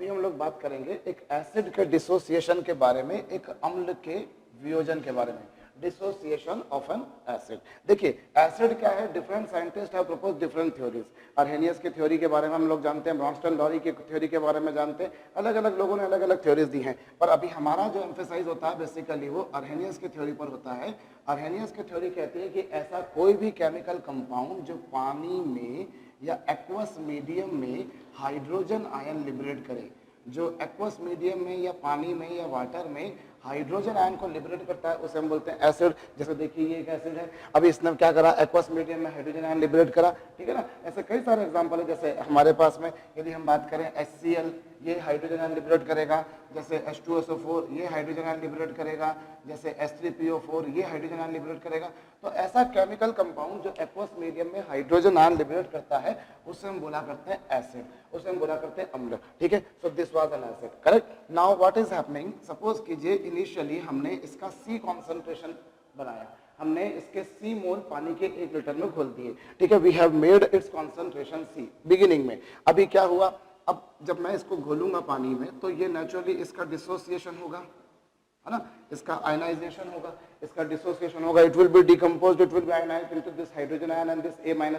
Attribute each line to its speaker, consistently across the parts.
Speaker 1: अभी हम लोग बात करेंगे एक एसिड के डिसोसिएशन के बारे में, एक अम्ल के वियोजन के बारे में, डिसोसिएशन ऑफ एन एसिड। देखिए एसिड क्या है, different scientist have propose different theories. Arrhenius की थ्योरी के बारे में हम लोग जानते हैं, ब्रॉन्स्टन-लॉरी की थ्योरी के बारे में जानते हैं, अलग अलग लोगों ने अलग अलग थ्योरीज दी हैं, पर अभी हमारा जो एम्फेसाइज होता है बेसिकली वो अर्हेनियस की थ्योरी पर होता है। अर्हेनियस की थ्योरी कहती है कि ऐसा कोई भी केमिकल कंपाउंड जो पानी में या एक्वस मीडियम में हाइड्रोजन आयन लिबरेट करे, जो एक्वस मीडियम में या पानी में या वाटर में हाइड्रोजन आयन को लिबरेट करता है, उसे हम बोलते हैं एसिड। जैसे देखिए ये एक एसिड है, अभी इसने क्या करा, एक्वस मीडियम में हाइड्रोजन आयन लिबरेट करा, ठीक है ना। ऐसे कई सारे एग्जांपल है, जैसे हमारे पास में यदि हम बात करें HCl, ये हाइड्रोजन आयन लिबरेट करेगा, जैसे H2SO4 ये हाइड्रोजन आयन लिबरेट करेगा, जैसे H3PO4 ये हाइड्रोजन आयन लिबरेट करेगा। तो ऐसा केमिकल कंपाउंड जो एक्वस मीडियम में हाइड्रोजन आयन लिबरेट करता है उसे हम बोला करते हैं एसिड, उसे हम बोला करते हैं अम्ल, ठीक है। So this was an acid, correct. Now what is happening, suppose कीजिए इनिशियली हमने इसका C कॉन्सेंट्रेशन बनाया, हमने इसके C मोल पानी के 1 लीटर में घोल दिए, ठीक है। We have made its concentration C beginning में। अभी क्या हुआ, अब जब मैं इसको घोलूंगा पानी में तो ये नेचुरली इसका डिसोसिएशन होगा, है ना, इसका आयनाइजेशन होगा, इसका डिसोसिएशन होगा, it will be decomposed, it will be ionised into this hydrogen ion and this A- ion,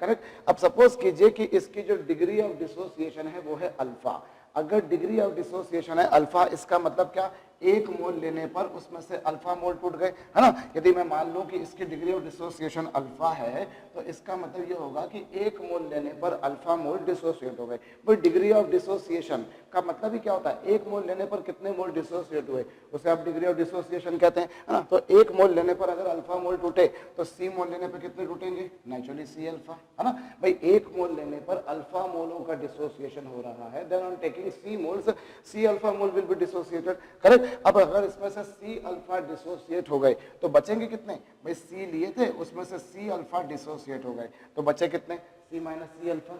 Speaker 1: correct. अब सपोज कीजिए कि इसकी जो डिग्री ऑफ डिसोसिएशन है वो है अल्फा। अगर डिग्री ऑफ डिसोसिएशन है अल्फा, इसका मतलब क्या, 1 मोल लेने पर उसमें से अल्फा मोल टूट गए, है ना। यदि मैं मान लूं कि इसकी डिग्री ऑफ डिसोसिएशन अल्फा है तो इसका मतलब ये होगा कि 1 मोल लेने पर अल्फा मोल डिसोसिएट हो गए। भाई डिग्री ऑफ डिसोसिएशन का मतलब ही क्या होता है, 1 मोल लेने पर कितने मोल डिसोसिएट हुए, उसे आप डिग्री ऑफ डिसोसिएशन कहते हैं, है ना। तो 1 मोल लेने पर अगर अल्फा मोल टूटे तो C मोल लेने पर कितने टूटेंगे, नेचुरली C अल्फा, है ना। भाई 1 मोल लेने पर अल्फा मोलों का डिसोसिएशन हो रहा है, then on taking C moles C alpha mole will be dissociated, correct. अब अगर इसमें से C अल्फा डिसोसिएट हो गए तो बचेंगे कितने, भाई C लिए थे उसमें से C अल्फा डिसोसिएट हो गए तो बचे कितने, C minus C alpha,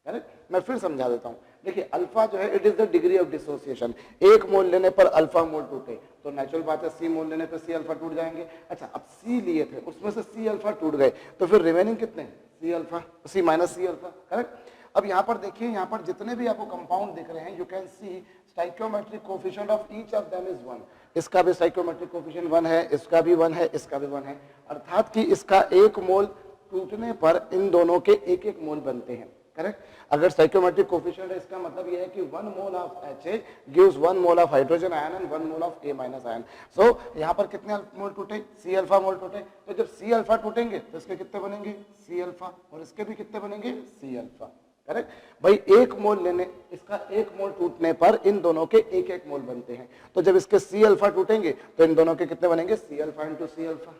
Speaker 1: correct. मैं फिर समझा देता हूं, देखिए अल्फा जो है it is the degree of dissociation. 1 मोल लेने पर अल्फा मोल टूटे तो नेचुरल बात है C मोल लेने पर C अल्फा टूट जाएंगे। अच्छा अब C लिए थे उसमें से C अल्फा टूट गए तो फिर रिमेनिंग कितने, C alpha, C minus C alpha, correct. अब यहाँ पर देखिए, यहाँ पर जितने भी आपको कंपाउंड दिख रहे हैं, you can C stoichiometric coefficient of each of them is 1। इसका भी स्टाइकियोमेट्रिक कोफिशिएंट 1 है, इसका भी 1 है, इसका भी 1 है, अर्थात कि इसका 1 मोल टूटने पर इन दोनों के 1-1 मोल बनते हैं, करेक्ट। अगर स्टाइकियोमेट्रिक कोफिशिएंट है इसका मतलब यह है कि 1 mole of Ha gives 1 mole of hydrogen ion and 1 mole of A- ion. So यहाँ पर कितने मोल टूटे, C अल्फा मोल टूटे, तो जब C अल्फा टूटेंगे तो इसके कितने बनेंगे, C अल्फा, और इसके भी कितने बनेंगे, C अल्फा, करेक्ट। भाई 1 मोल लेने, इसका 1 मोल टूटने पर इन दोनों के 1-1 मोल बनते हैं, तो जब इसके C अल्फा टूटेंगे तो इन दोनों के कितने बनेंगे, C alpha into C alpha,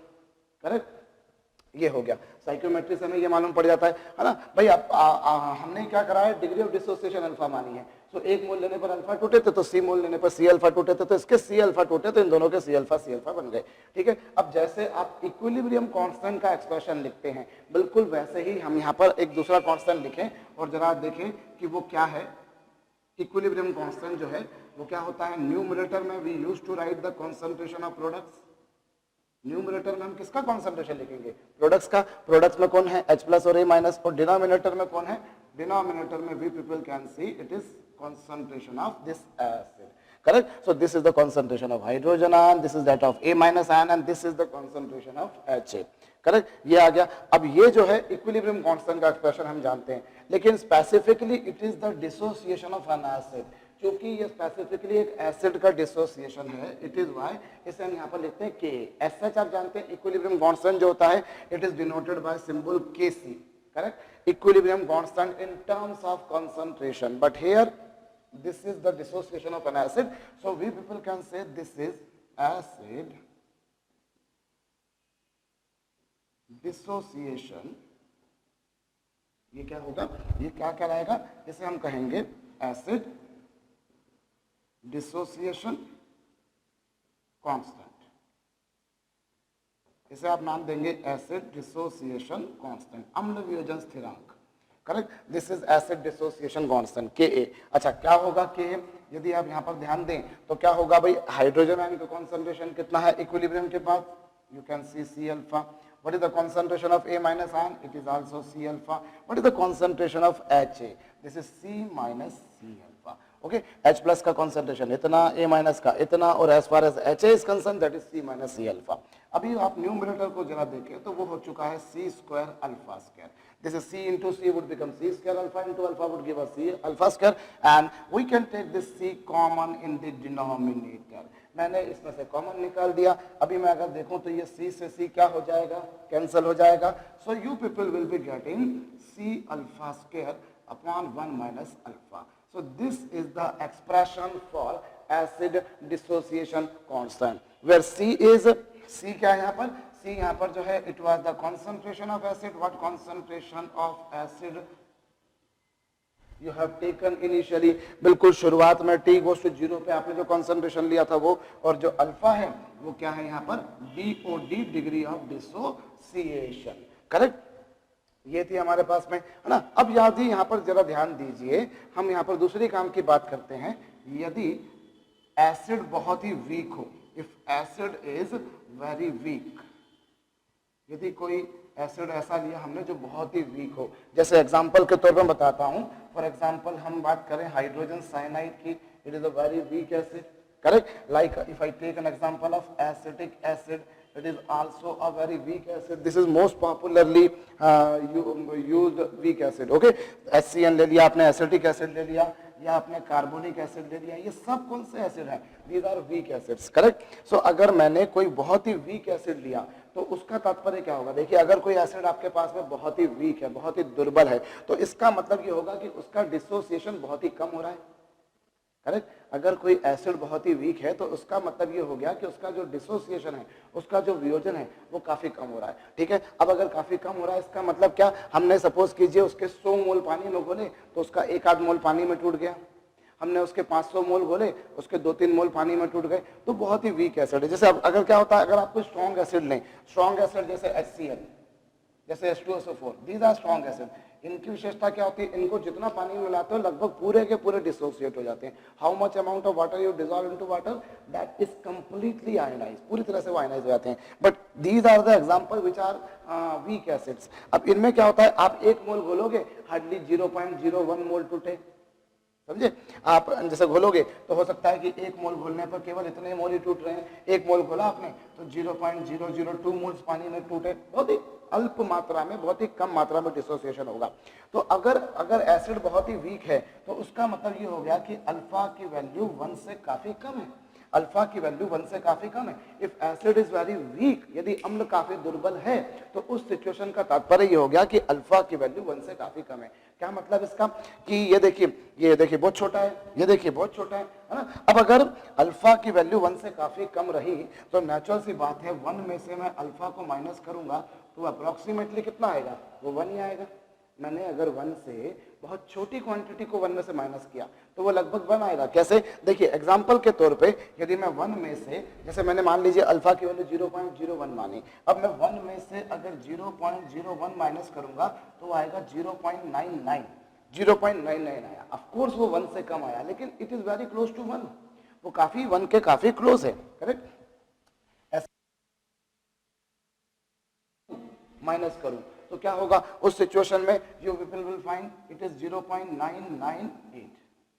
Speaker 1: correct. ये हो गया, साइकोमेट्री से हमें ये मालूम पड़ जाता है ना। भाई हमने क्या करा है, डिग्री ऑफ डिसोसिएशन अल्फा मानी है, तो 1 मोल लेने पर अल्फा टूटे थे तो C मोल लेने पर C अल्फा टूटे थे, तो इसके C अल्फा टूटे तो इन दोनों के C अल्फा बन गए, ठीक है। अब जैसे आप इक्विलिब्रियम कांस्टेंट का एक्सप्रेशन लिखते हैं, बिल्कुल वैसे ही हम यहाँ पर एक दूसरा कांस्टेंट लिखें और जरा देखें कि वो क्या है। इक्विलिब्रियम कांस्टेंट जो है वो क्या होता है, न्यूमरेटर में we used to write the concentration of products. Numerator में हम किसका कॉन्सेंट्रेशन लिखेंगे, प्रोडक्ट्स का। प्रोडक्ट्स में कौन है, H प्लस और A माइनस, और डिनोमिनेटर में कौन है, डिनोमिनेटर में we people can see it is concentration of this acid, correct. So this is the concentration of hydrogen ion, this is that of A minus ion, and this is the concentration of Ha, correct. ये आ गया। अब ये जो है equilibrium constant का expression हम जानते हैं, लेकिन specifically it is the dissociation of an acid. क्योंकि ये स्पेसिफिकली एक एसिड का डिसोसिएशन है, इट इज व्हाई इसे हम यहाँ पर लिखते हैं Ka। एज सच आप जानते हैं इक्विलिब्रियम कांस्टेंट जो होता है it is denoted by symbol Kc, correct. Equilibrium constant in terms of concentration, but here this is the dissociation of an acid, so we people can say this is acid dissociation। ये क्या होगा, ये क्या कहलाएगा, इसे हम कहेंगे acid dissociation constant। इसे आप नाम देंगे acid dissociation constant, अम्ल वियोजन स्थिरांक, correct. This is acid dissociation constant Ka। अच्छा क्या होगा Ka, यदि आप यहाँ पर ध्यान दें तो क्या होगा भाई, हाइड्रोजन आयन का कॉन्सेंट्रेशन कितना है इक्विलिब्रियम के बाद, you can see C alpha. What is the concentration of A minus ion, it is also C alpha. What is the concentration of Ha, this is C minus C alpha. Okay, H plus का concentration इतना, A minus का इतना, और as far as HA is concern that is C minus C alpha. अभी आप numerator को जरा देखें तो वो हो चुका है C square alpha square. This is C into C would become C square alpha into alpha would give us C alpha square, and we can take this C common in the denominator. मैंने इसमें से common निकाल दिया। अभी मैं अगर देखूं तो ये C से C क्या हो जाएगा, कैंसिल हो जाएगा। So you people will be getting C alpha square upon 1 minus alpha. So this is the expression for acid dissociation constant, where C क्या है यहाँ पर, C यहाँ पर जो है it was the concentration of acid. What concentration of acid you have taken initially? बिल्कुल शुरुआत में T goes to 0 पे आपने जो concentration लिया था वो, और जो अल्फा है वो क्या है यहाँ पर, DOD degree of dissociation, correct. ये थी हमारे पास में, है ना। अब यदि यहाँ पर जरा ध्यान दीजिए, हम यहाँ पर दूसरी काम की बात करते हैं। यदि एसिड बहुत ही वीक हो, if acid is very weak, यदि कोई एसिड ऐसा लिया हमने जो बहुत ही वीक हो, जैसे एग्जांपल के तौर पर बताता हूं, फॉर एग्जांपल हम बात करें हाइड्रोजन साइनाइड की, it is a very weak acid, correct. Like if I take an example of acetic acid, it is also a very weak acid. This is most popularly used weak acid. Okay, HCN ले लिया आपने, acetic acid ले लिया, या आपने carbonic acid ले लिया, ये सब कौन से एसिड है, these are weak acids, correct. So अगर मैंने कोई बहुत ही वीक एसिड लिया तो उसका तात्पर्य क्या होगा, देखिए अगर कोई एसिड आपके पास में बहुत ही वीक है, बहुत ही दुर्बल है, तो इसका मतलब ये होगा कि उसका डिसोसिएशन बहुत ही कम हो रहा है, करेक्ट। अगर कोई एसिड बहुत ही वीक है तो उसका मतलब ये हो गया कि उसका जो डिसोसिएशन है, उसका जो वियोजन है वो काफी कम हो रहा है, ठीक है। अब अगर काफी कम हो रहा है इसका मतलब क्या, हमने सपोज कीजिए उसके 100 मोल पानी में घोले तो उसका 1-8 मोल पानी में टूट गया, हमने उसके 500 मोल घोले उसके 2-3 मोल पानी में टूट गए, तो बहुत ही वीक एसिड है। जैसे अगर क्या होता है, अगर आप कोई स्ट्रॉन्ग एसिड लें, स्ट्रॉन्ग एसिड जैसे HCl, जैसे H2SO4, these are strong acid, इनकी विशेषता क्या होती है, इनको जितना पानी मिलाते हो लगभग पूरे के पूरे डिसोसिएट हो जाते हैं। How much amount of water you dissolve into water, that is completely ionize, पूरी तरह से वो आयनाइज हो जाते हैं। But these are the example which are weak acids. अब इनमें क्या होता है, आप 1 मोल घोलोगे हार्डली 0.01 मोल टूटे, समझे। आप जैसे घोलोगे तो हो सकता है कि 1 मोल घोलने पर केवल इतने मोल ही टूट रहे हैं, 1 मोल घोला आपने तो 0.002 मोल्स पानी में टूटे, बहुत ही अल्प मात्रा में, बहुत ही कम मात्रा में डिसोसिएशन होगा। तो अगर एसिड बहुत ही वीक है तो उसका मतलब ये हो गया कि अल्फा की वैल्यू 1 से काफी कम है, अल्फा की वैल्यू 1 से काफी कम है। If acid is very weak, यदि अम्ल काफी दुर्बल है तो उस सिचुएशन का तात्पर्य ये हो गया कि अल्फा की वैल्यू 1 से काफी कम है। क्या मतलब इसका, कि ये देखिए बहुत छोटा है, ये देखिए बहुत छोटा है ना। अब अगर अल्फा की वैल्यू 1 से काफी कम रही तो नेचुरल सी बात है 1 में से मैं अल्फा को माइनस करूंगा तो अप्रोक्सीमेटली कितना आएगा, वो 1 ही आएगा। मैंने अगर 1 से बहुत छोटी क्वांटिटी को 1 में से माइनस किया तो वो लगभग 1 आएगा। कैसे, देखिए एग्जांपल के तौर पे यदि मैं 1 में से, जैसे मैंने मान लीजिए अल्फा की वैल्यू 0.01 मानी, अब मैं 1 में से अगर 0.01 माइनस करूंगा तो आएगा 0.99 आया। ऑफ कोर्स वो 1 से कम आया लेकिन it is very close to 1, वो काफी 1 के काफी क्लोज है, करेक्ट। माइनस करूं तो क्या होगा, उस सिचुएशन में you people will find it is 0.998,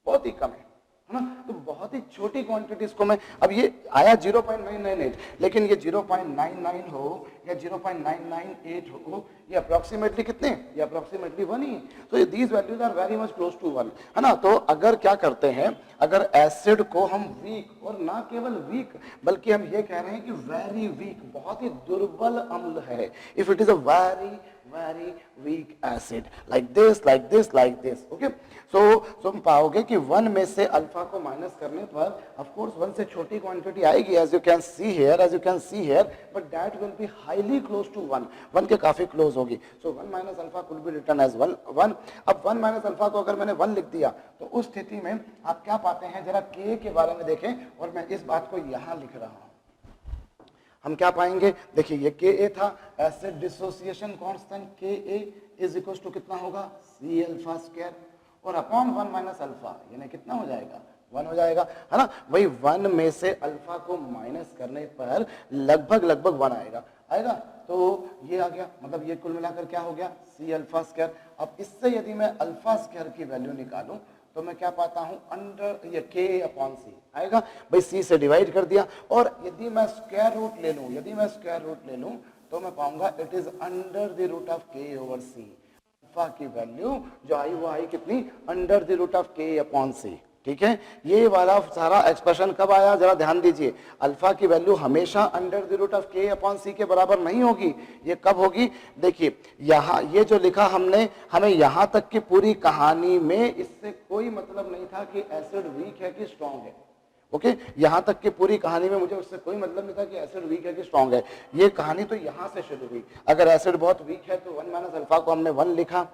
Speaker 1: बहुत ही कम है ना। तो बहुत ही छोटी क्वांटिटीज को मैं, अब ये आया 0.998 लेकिन ये 0.99 हो या 0.998 हो, ये अप्रोक्सीमेटली कितने, ये अप्रोक्सीमेटली 1 ही है। तो these values are very much close to 1, है ना। तो अगर क्या करते हैं, अगर एसिड को हम वीक, और ना केवल वीक बल्कि हम ये कह रहे हैं कि वेरी वीक, बहुत ही दुर्बल अम्ल है, if it is a very weak acid like this okay। so तुम पाओगे कि 1 में से अल्फा को माइनस करने पर of course 1 से छोटी क्वांटिटी आएगी as you can see here but that will be highly close to 1 के काफी क्लोज होगी। so 1 minus alpha could be written as 1। अब 1 minus alpha को अगर मैंने 1 लिख दिया तो उस स्थिति में आप क्या पाते हैं, जरा K के बारे में देखें, और मैं इस बात को यहां लिख रहा हूं। हम क्या पाएंगे, देखिए ये Ka था, acid dissociation constant Ka is equal to कितना होगा, C अल्फा स्क्वायर, और अपॉन 1 माइनस अल्फा, यानी कितना हो जाएगा, 1 हो जाएगा, है ना। वही 1 में से अल्फा को माइनस करने पर लगभग 1 आएगा। तो ये आ गया, मतलब ये कुल मिलाकर क्या हो गया, C अल्फा स्क्वायर। अब इससे यदि मैं अल्फा स्क्वायर की वैल्यू निकालूं तो मैं क्या पाता हूं, अंडर ये K/C आएगा भाई, C से डिवाइड कर दिया। और यदि मैं स्क्वायर रूट ले लूं, तो मैं पाऊंगा it is under the root of K/C। Alpha की वैल्यू जो आई वो आई कितनी, under the root of K/C। ठीक है, ये वाला सारा एक्सप्रेशन कब आया, जरा ध्यान दीजिए। अल्फा की वैल्यू हमेशा under the root of K/C के बराबर नहीं होगी। ये कब होगी, देखिए यहाँ ये जो लिखा हमने, हमें यहाँ तक की पूरी कहानी में इससे कोई मतलब नहीं था कि एसिड वीक है कि स्ट्रांग है। ओके, यहां तक की पूरी कहानी में मुझे उससे कोई मतलब नहीं था कि एसिड वीक है कि स्ट्रांग है। ये कहानी तो यहां से शुरू हुई। अगर एसिड बहुत वीक है तो 1 - अल्फा को हमने 1 लिखा,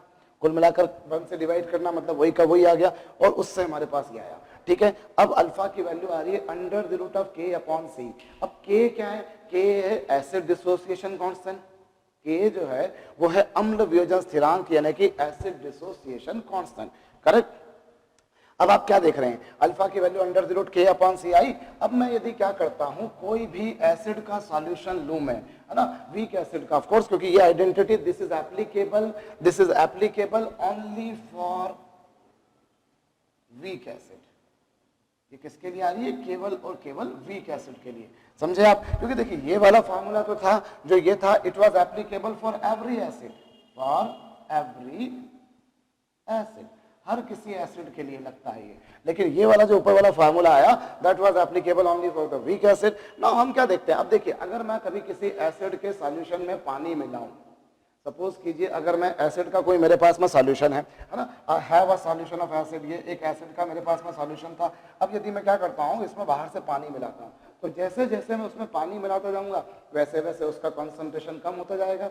Speaker 1: कुल मिलाकर 1 से डिवाइड करना मतलब वही का वही आ गया, और उससे हमारे पास ये आया। ठीक है, अब अल्फा की वैल्यू आ रही है under the root of K/C। अब K क्या है, K है एसिड डिसोसिएशन कांस्टेंट। K जो है वो है अम्ल वियोजन स्थिरांक, यानी कि एसिड डिसोसिएशन कांस्टेंट। करेक्ट। अब आप क्या देख रहे हैं, अल्फा की value under the root K/C आई। अब मैं यदि क्या करता हूं, कोई भी एसिड का सॉल्यूशन लूं मैं, है ना, वीक एसिड का, ऑफ कोर्स, क्योंकि ये identity this is applicable only for weak acid. ये किसके लिए आ रही है, केवल और केवल वीक एसिड के लिए, समझे आप। क्योंकि देखिए ये वाला फार्मूला तो था, जो ये था, it was applicable for every acid, हर किसी एसिड के लिए लगता है ये। लेकिन ये वाला जो ऊपर वाला फार्मूला आया, that was applicable only for the weak acid. Now हम क्या देखते हैं, अब देखिए अगर मैं कभी किसी एसिड के सॉल्यूशन में पानी मिलाऊं, सपोज कीजिए अगर मैं एसिड का कोई मेरे पास में सॉल्यूशन है ना, I have a solution of acid, ये एक एसिड का मेरे पास में सॉल्यूशन था। अब यदि मैं क्या करता हूँ, इसमें बाहर से पानी मिलाता हूँ, तो जैसे जैसे मैं उसमें पानी मिलाता जाऊंगा वैसे वैसे उसका कॉन्सेंट्रेशन कम होता जाएगा।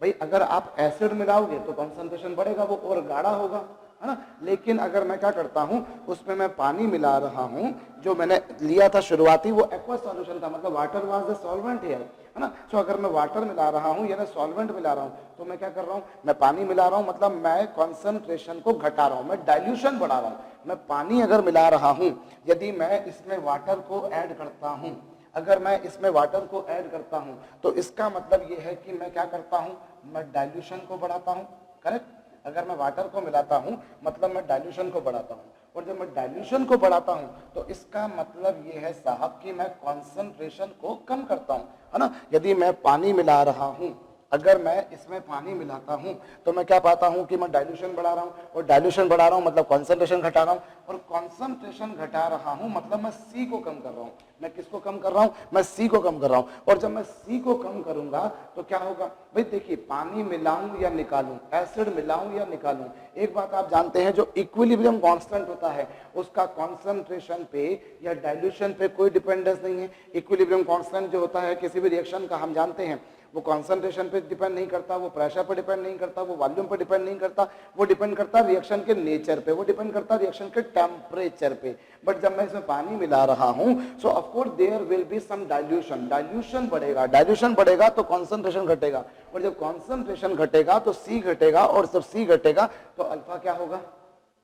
Speaker 1: भाई अगर आप एसिड मिलाओगे तो कॉन्सेंट्रेशन बढ़ेगा, वो और गाढ़ा होगा, है ना। लेकिन अगर मैं क्या करता हूं, उसमें मैं पानी मिला रहा हूं, जो मैंने लिया था शुरुआती वो एक्वा सॉल्यूशन था, मतलब water was the solvent here, है ना। सो अगर मैं वाटर मिला रहा हूं यानी सॉल्वेंट मिला रहा हूं, तो मैं क्या कर रहा हूं, मैं पानी मिला रहा हूं, मतलब मैं कॉन्सेंट्रेशन को घटा रहा हूं, मैं डाइल्यूशन बढ़ा रहा हूं। मैं पानी अगर मिला रहा हूं, यदि मैं इसमें वाटर को ऐड करता हूं, अगर मैं इसमें वाटर को ऐड करता हूं, तो इसका मतलब ये है कि मैं क्या करता हूं, मैं डाइल्यूशन को बढ़ाता हूं। करेक्ट। अगर मैं वाटर को मिलाता हूं मतलब मैं डाइल्यूशन को बढ़ाता हूं, और जब मैं डाइल्यूशन को बढ़ाता हूं तो इसका मतलब ये है साहब कि मैं कॉन्सेंट्रेशन को कम करता हूं, है ना। यदि मैं पानी मिला रहा हूं, अगर मैं इसमें पानी मिलाता हूं तो मैं क्या पाता हूं कि मैं डाइल्यूशन बढ़ा रहा हूं, और डाइल्यूशन बढ़ा रहा हूं मतलब कॉन्सेंट्रेशन घटा रहा हूं, और कॉन्सेंट्रेशन घटा रहा हूं मतलब मैं C को कम कर रहा हूं। मैं किसको कम कर रहा हूं, मैं C को कम कर रहा हूं। और जब मैं C को कम करूंगा तो क्या होगा, भाई देखिए पानी मिलाऊं या निकालूं, एसिड मिलाऊं या निकालूं, एक बात आप जानते हैं, जो इक्विलिब्रियम कांस्टेंट होता है उसका कॉन्सेंट्रेशन पे या डाइल्यूशन पे कोई डिपेंडेंस नहीं है। इक्विलिब्रियम कांस्टेंट जो होता है किसी भी रिएक्शन का, हम जानते हैं वो कॉन्सेंट्रेशन पे डिपेंड नहीं करता, वो प्रेशर पे डिपेंड नहीं करता, वो वॉल्यूम पे डिपेंड नहीं करता, वो डिपेंड करता है रिएक्शन के नेचर पे, वो डिपेंड करता है रिएक्शन के टेम्परेचर पे। बट जब मैं इसमें पानी मिला रहा हूं, so of course there will be some dilution, dilution बढ़ेगा तो कॉन्सेंट्रेशन घटेगा, और जब कॉन्सेंट्रेशन घटेगा तो C घटेगा, और जब C घटेगा तो अल्फा क्या होगा,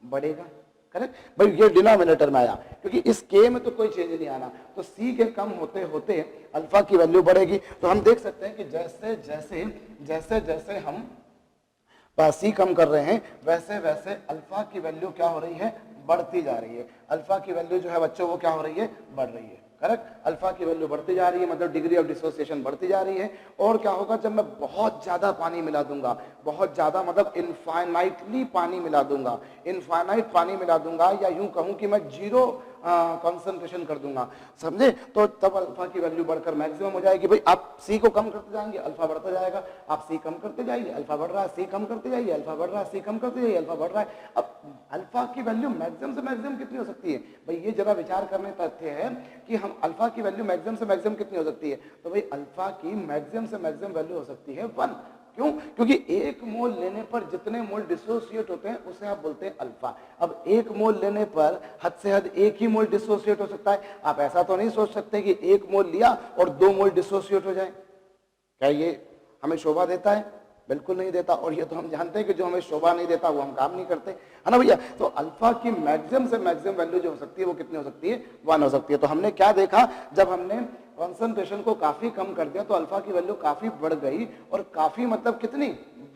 Speaker 1: बढ़ेगा। करेक्ट। भाई ये डिनोमिनेटर में आया, क्योंकि इस K में तो कोई चेंज नहीं आना, तो C के कम होते होते अल्फा की वैल्यू बढ़ेगी। तो हम देख सकते हैं कि जैसे जैसे हम C कम कर रहे हैं वैसे वैसे अल्फा की वैल्यू क्या हो रही है, बढ़ती जा रही है। अल्फा की वैल्यू जो है बच्चों वो क्या हो रही है, बढ़ रही है। करेक्ट। अल्फा की वैल्यू बढ़ती जा रही है, मतलब डिग्री ऑफ डिसोसिएशन बढ़ती जा रही है। और क्या होगा, जब मैं बहुत ज्यादा पानी मिला दूंगा, बहुत ज्यादा मतलब इनफाइनाइटली पानी मिला दूंगा, इनफाइनाइट पानी मिला दूंगा, या यूं कहूं कि मैं जीरो कॉन्सेंट्रेशन कर दूंगा, समझे, तो तब अल्फा की वैल्यू बढ़कर मैक्सिमम हो जाएगी। भाई आप C को कम करते जाएंगे अल्फा बढ़ता जाएगा, आप C कम करते जाइए अल्फा बढ़ रहा है, C कम करते जाइए अल्फा बढ़ रहा है, C कम करते जाइए अल्फा बढ़ रहा है। अब अल्फा की वैल्यू मैक्सिमम से मैक्सिमम कितनी हो सकती है, भाई ये जरा विचार करने तथ्य है कि हम अल्फा की वैल्यू मैक्सिमम से मैक्सिमम कितनी हो सकती है, तो भाई अल्फा की मैक्सिमम से मैक्सिमम वैल्यू हो सकती है 1। क्यों, क्योंकि 1 मोल लेने पर जितने मोल डिसोसिएट होते हैं उसे आप बोलते हैं अल्फा। अब 1 मोल लेने पर हद से हद 1 ही मोल डिसोसिएट हो सकता है। आप ऐसा तो नहीं सोच सकते कि 1 मोल लिया और 2 मोल डिसोसिएट हो जाए। क्या ये हमें शोभा देता है, बिल्कुल नहीं देता। और ये तो हम जानते हैं कि जो हमें शोभा नहीं देता वो हम काम नहीं करते, है ना भैया। तो अल्फा की मैक्सिमम से मैक्सिमम वैल्यू जो हो सकती है वो कितनी हो सकती है, 1 हो सकती है। तो हमने क्या देखा, जब हमने कॉन्सेंट्रेशन को काफी कम कर दिया तो अल्फा की वैल्यू काफी बढ़ गई, और काफी मतलब कितनी,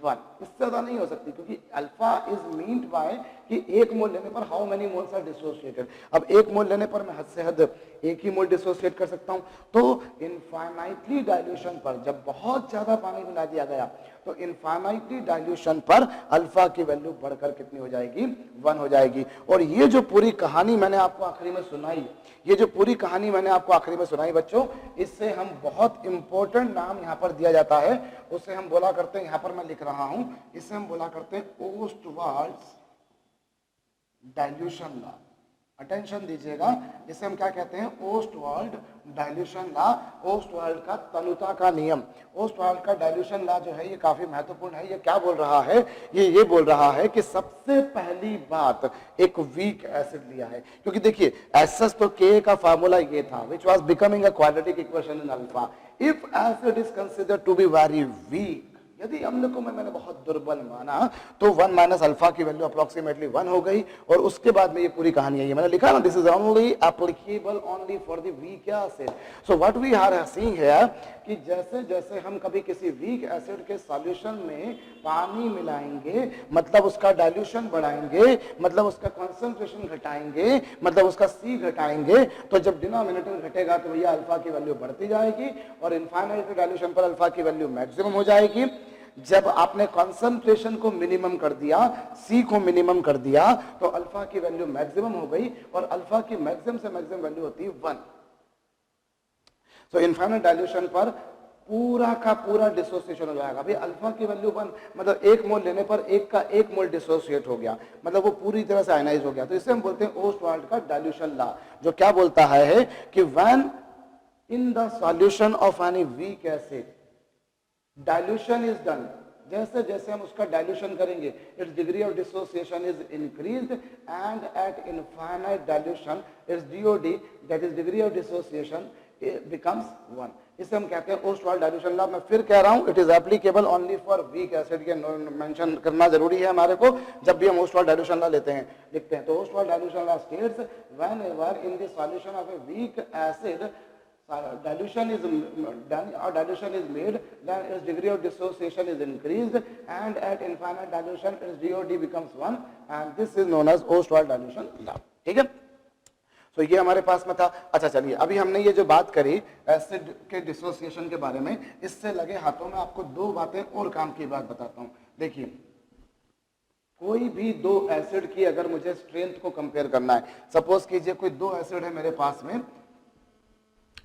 Speaker 1: 1, इससे ज्यादा नहीं हो सकती, क्योंकि अल्फा इज मीन्ड बाय कि एक मोल लेने पर how many moles are dissociated. अब एक मोल लेने पर मैं हद से हद एक ही मोल डिसोसिएट कर सकता हूं। तो इनफाइनाइटली डाइल्यूशन पर, जब बहुत ज्यादा पानी मिला दिया गया, तो इनफाइनाइटली डाइल्यूशन पर अल्फा की वैल्यू बढ़कर कितनी हो जाएगी, 1 हो जाएगी। और ये जो पूरी कहानी मैंने आपको आखिरी में सुनाई, ये जो पूरी कहानी मैंने आपको आखिरी में सुनाई बच्चों, इससे हम बहुत इंपॉर्टेंट नाम यहां पर दिया जाता है, उसे हम बोला करते हैं, यहां पर मैं लिख रहा हूं, इसे हम बोला करते हैं ओस्टवाल्ड्स डाइल्यूशन लॉ। अटेंशन दीजिएगा, जिसे हम क्या कहते हैं, ओस्टवाल्ड डाइल्यूशन लॉ, ओस्टवाल्ड का तनुता का नियम। ओस्टवाल्ड का डाइल्यूशन लॉ जो है ये काफी महत्वपूर्ण है। ये क्या बोल रहा है, ये बोल रहा है कि सबसे पहली बात एक वीक एसिड लिया है, क्योंकि देखिए एसएस तो के का फार्मूला ये था, which was becoming a quadratic equation in alpha. If acid is considered to be very weak, यदि अम्ल को मैंने बहुत दुर्बल माना, तो 1 माइनस अल्फा की वैल्यू अप्रोक्सीमेटली 1 हो गई। और उसके बाद में ये पूरी कहानी है, ये मैंने लिखा ना, this is only applicable only for the weak acid. So what we are seeing here कि जैसे जैसे हम कभी किसी वीक एसिड के सॉल्यूशन में पानी मिलाएंगे, मतलब उसका डाइल्यूशन बढ़ाएंगे, मतलब उसका कॉन्सेंट्रेशन घटाएंगे, मतलब उसका सी घटाएंगे, तो जब डिनोमिनेटर घटेगा तो भैया अल्फा की वैल्यू बढ़ती जाएगी और इनफाइनाइट डाइल्यूशन पर अल्फा की वैल्यू मैक्सिमम हो जाएगी। जब आपने कंसंट्रेशन को मिनिमम कर दिया, सी को मिनिमम कर दिया, तो अल्फा की वैल्यू मैक्सिमम हो गई और अल्फा की मैक्सिमम से मैक्सिमम वैल्यू होती है 1। सो इनफाइनाइट डाइल्यूशन पर पूरा का पूरा डिसोसिएशन हो जाएगा। अभी अल्फा की वैल्यू 1, मतलब एक मोल लेने पर एक का एक मोल डिसोसिएट हो गया, मतलब वो पूरी तरह से आयनाइज हो गया। तो इसे हम बोलते हैं ओस्टवाल्ड का डाइल्यूशन लॉ, जो क्या बोलता है कि when in the solution of any weak acid dilution is done, जैसे जैसे हम उसका डाइल्यूशन करेंगे, it's degree of dissociation is increased and eight infinite dilution it's DoD, that is degree of dissociation, becomes 1। इसे हम कहते हैं ओस्टवाल्ड डाइल्यूशन लॉ। मैं फिर कह रहा हूं, it is applicable only for weak acid, के मेंशन करना जरूरी है हमारे को जब भी हम ओस्टवाल्ड डाइल्यूशन लॉ लिखते हैं। तो Ostwald dilution law states whenever in the solution of a weak acid dilution is done or dilution is made, then its degree of dissociation is increased and at infinite dilution its DOD becomes 1 and this is known as Ostwald dilution law। ठीक है, तो ये हमारे पास में था। अच्छा चलिए, अभी हमने ये जो बात करी एसिड के डिसोसिएशन के बारे में, इससे लगे हाथों में आपको दो बातें और काम की बात बताता हूं। देखिए, कोई भी दो एसिड की अगर मुझे स्ट्रेंथ को कंपेयर करना है, सपोज कीजिए कोई दो एसिड है मेरे पास में,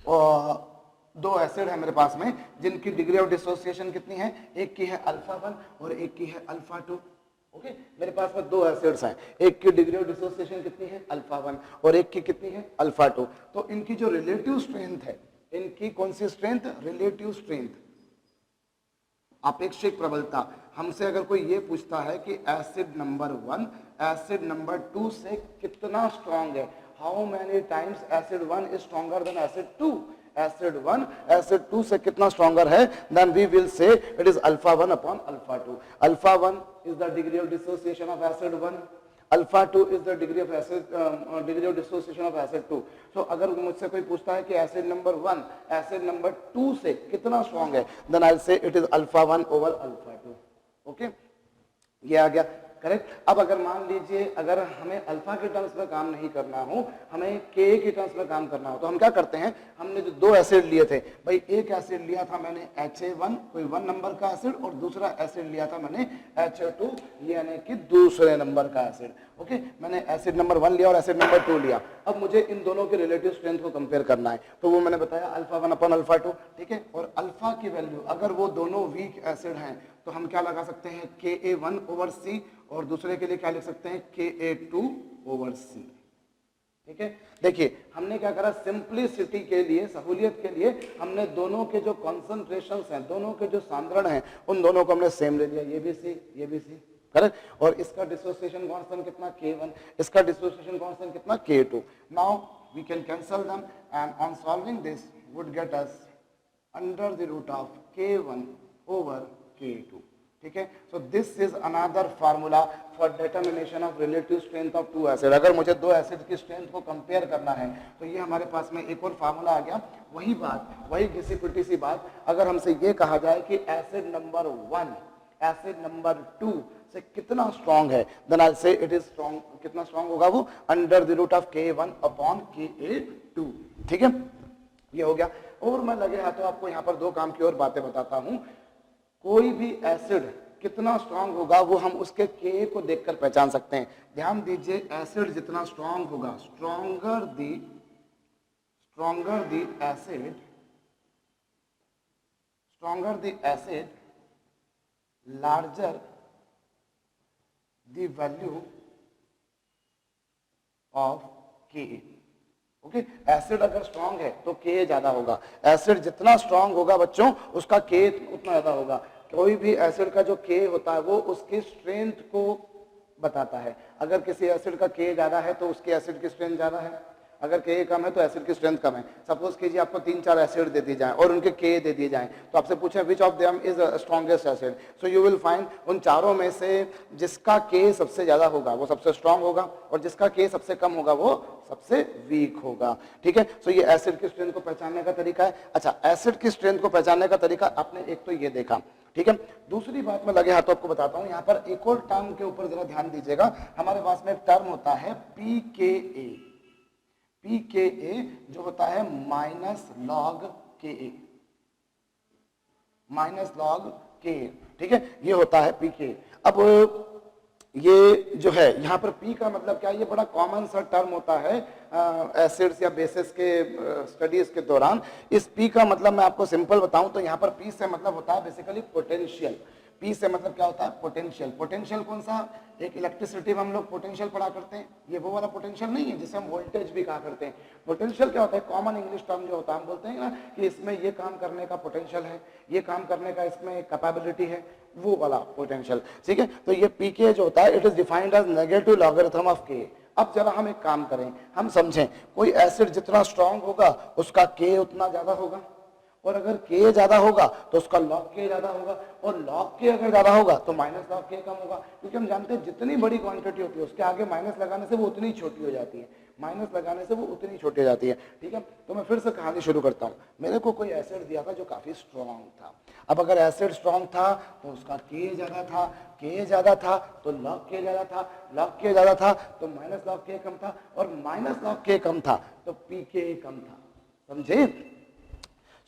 Speaker 1: और दो एसिड है मेरे पास में जिनकी डिग्री ऑफ डिसोसिएशन कितनी है, एक की है अल्फा 1 और एक की है अल्फा 2। ओके, मेरे पास में दो एसिड्स हैं, एक की डिग्री ऑफ डिसोसिएशन कितनी है अल्फा 1 और एक की कितनी है अल्फा 2। तो इनकी जो रिलेटिव स्ट्रेंथ है, इनकी कौन सी स्ट्रेंथ, रिलेटिव स्ट्रेंथ, अपेक्षिक प्रबलता। हमसे अगर कोई ये पूछता है कि एसिड नंबर 1 एसिड नंबर 2 से कितना स्ट्रांग है, how many times acid 1 is stronger than acid 2, acid 1 acid 2 से कितना स्ट्रॉन्गर है, then we will say it is alpha 1 upon alpha 2। Alpha 1 is the degree of dissociation of acid 1, alpha 2 is the degree of acid degree of dissociation of acid 2। So अगर मुझसे कोई पूछता है कि acid number 1 acid number 2 से कितना strong है, then I will say it is alpha 1 over alpha 2। Okay, ये आ गया करेक्ट। अब अगर मान लीजिए अगर हमें अल्फा के टर्म्स में काम नहीं करना हो, हमें के के टर्म्स में काम करना हो, तो हम क्या करते हैं, हमने जो दो एसिड लिए थे भाई, एक एसिड लिया था मैंने HA1 कोई 1 नंबर का एसिड और दूसरा एसिड लिया था मैंने HA2 यानी कि दूसरे नंबर का एसिड। ओके, मैंने एसिड नंबर 1 लिया और एसिड नंबर 2 लिया। अब मुझे इन दोनों के रिलेटिव स्ट्रेंथ को कंपेयर करना है, तो वो मैंने बताया अल्फा 1 अपॉन अल्फा 2। ठीक है, और अल्फा की वैल्यू अगर वो दोनों वीक एसिड हैं तो हम क्या लगा सकते हैं, Ka1 ओवर C, और दूसरे के लिए क्या लिख सकते हैं, Ka2 ओवर C। ठीक है, देखिए हमने क्या करा, सिंप्लिसिटी के लिए, सहूलियत के लिए हमने दोनों के जो कॉन्सेंट्रेशंस हैं, दोनों के जो सांद्रण हैं, उन दोनों को हमने सेम ले लिया, ये भी C ये भी C, करेक्ट। और इसका डिसोसिएशन कांस्टेंट कितना, K1, इसका डिसोसिएशन कांस्टेंट कितना, K2। Now we can cancel them and on solving this would get us under the root of K1 over K2। ठीक है, so this is another formula for determination of relative strength of two acid. अगर मुझे दो acid की strength को compare करना है तो ये हमारे पास में एक और फार्मूला आ गया। वही बात, वही घिसी पिटी सी बात, अगर हमसे ये कहा जाए कि एसिड नंबर 1 एसिड नंबर 2 से कितना स्ट्रॉन्ग है, then I say it is strong. कितना स्ट्रॉन्ग होगा वो, under the root of Ka1 upon Ka2। ठीक है, ये हो गया। और मैं लगे हाथों आपको यहाँ पर दो काम की और बातें बताता हूं। कोई भी एसिड कितना स्ट्रांग होगा वो हम उसके के को देखकर पहचान सकते हैं। ध्यान दीजिए, एसिड जितना स्ट्रांग होगा, stronger the acid larger the value of के। ओके, एसिड अगर स्ट्रांग है तो के ज्यादा होगा। एसिड जितना स्ट्रांग होगा बच्चों, उसका के उतना ज्यादा होगा। कोई भी एसिड का जो के होता है वो उसकी स्ट्रेंथ को बताता है। अगर किसी एसिड का के ज्यादा है तो उसके एसिड की स्ट्रेंथ ज्यादा है, अगर के कम है तो एसिड की स्ट्रेंथ कम है। सपोज कीजिए आपको 3-4 एसिड दे दिए जाएं और उनके के दे दिए जाएं, तो आपसे पूछें which of them is strongest acid, so you will find उन चारों में से जिसका के सबसे ज्यादा होगा वो सबसे स्ट्रांग होगा, और जिसका के सबसे कम होगा वो सबसे वीक होगा। ठीक है, सो ये एसिड की स्ट्रेंथ को पहचानने का तरीका है। अच्छा, एसिड की स्ट्रेंथ को पहचानने का तरीका आपने एक तो ये देखा। ठीक है, दूसरी बात मैं लगे हाथों आपको बताता हूं। यहाँ पर एक और टर्म के ऊपर जरा ध्यान दीजिएगा। हमारे पास में एक टर्म होता है pKa। pKa जो होता है माइनस लॉग Ka। ठीक है, ये होता है pKa। अब ये जो है यहाँ पर P का मतलब क्या है, ये बड़ा कॉमन सा टर्म होता है एसिड्स या बेसिस के स्टडीज के दौरान। इस P का मतलब मैं आपको सिंपल बताऊं तो यहाँ पर P से मतलब होता है बेसिकली पोटेंशियल। P से मतलब क्या होता है, पोटेंशियल। पोटेंशियल कौन सा, एक इलेक्ट्रिसिटी में हम लोग पोटेंशियल पढ़ा करते हैं, ये वो वाला पोटेंशियल नहीं है जिसे हम वोल्टेज भी कहा करते हैं। पोटेंशियल क्या होता है, कॉमन इंग्लिश टर्म जो होता है, हम बोलते हैं ना कि इसमें ये काम करने का पोटेंशियल है, ये काम करने का इसमें कैपेबिलिटी है, वो वाला पोटेंशियल। ठीक है, तो ये pK जो होता है it is defined as negative logarithm of K। अब जरा हम एक काम करें, हम समझें, कोई एसिड जितना स्ट्रांग होगा उसका K उतना ज्यादा होगा, और अगर K ज्यादा होगा तो उसका log K ज्यादा होगा, और log K अगर ज्यादा होगा तो माइनस log K कम होगा। क्योंकि हम जानते हैं जितनी बड़ी क्वांटिटी होती है उसके आगे माइनस लगाने से वो उतनी छोटी हो जाती है, माइनस लगाने से वो उतनी छोटी हो जाती है। ठीक है, तो मैं फिर से कहानी शुरू करता हूँ। मेरे को कोई एसिड दिया था जो काफी स्ट्रॉन्ग था। अब अगर एसिड स्ट्रॉन्ग था तो उसका K ज्यादा था, K ज्यादा था तो log K ज्यादा था, log K ज्यादा था तो माइनस log K कम था, और माइनस log K कम था तो pK कम था। समझे?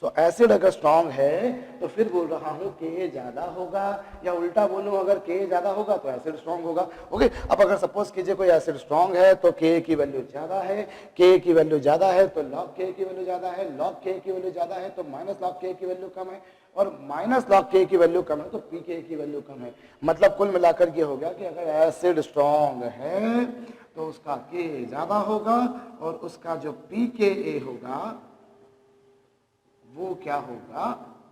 Speaker 1: तो एसिड अगर स्ट्रॉन्ग है तो फिर बोल रहा हूं K ज्यादा होगा, या उल्टा बोलूं अगर K ज्यादा होगा तो एसिड स्ट्रॉन्ग होगा। ओके, अब अगर सपोज कीजिए कोई एसिड स्ट्रॉन्ग है तो K की वैल्यू ज्यादा है, K की वैल्यू ज्यादा है तो log K की वैल्यू ज्यादा है, log K की वैल्यू ज्यादा है तो माइनस log K की वैल्यू कम है, और माइनस log K की वैल्यू कम है तो pK की वैल्यू कम है। मतलब कुल मिलाकर ये हो गया कि अगर एसिड स्ट्रॉन्ग है तो उसका K ज्यादा होगा और उसका जो pKa होगा वो क्या होगा,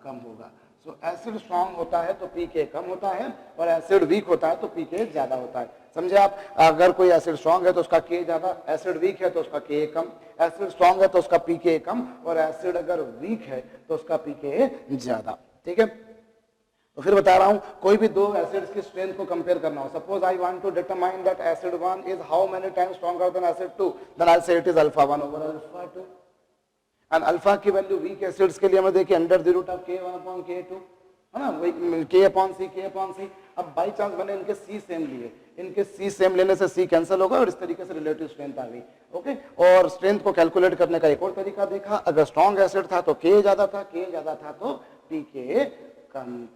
Speaker 1: कम होगा। सो एसिड स्ट्रॉन्ग होता है तो pK कम होता है, और एसिड वीक होता है तो pK ज्यादा होता है। समझे आप? अगर कोई एसिड स्ट्रॉन्ग है तो उसका K ज्यादा, एसिड वीक है तो उसका K कम, एसिड स्ट्रॉन्ग है तो उसका pK कम, और एसिड अगर वीक है तो उसका pK ज्यादा। ठीक है, तो फिर बता रहा हूं, कोई भी दो एसिड्स की स्ट्रेंथ को कंपेयर करना हो, suppose I want to determine that acid 1 is how many times stronger than acid 2, then I say it is alpha 1 over alpha 2। And alpha की वैल्यू वीक एसिड्स के लिए मैं देखिए under the root of K1 upon K2, है ना, वही K upon C। अब by chance मैंने इनके C सेम लिए, इनके C सेम लेने से C कैंसिल होगा और इस तरीके से रिलेटिव स्ट्रेंथ आ गई। ओके, और स्ट्रेंथ को कैलकुलेट करने का एक और तरीका देखा। अगर स्ट्रॉन्ग एसिड था तो K ज्यादा था, K ज्यादा था तो pK कम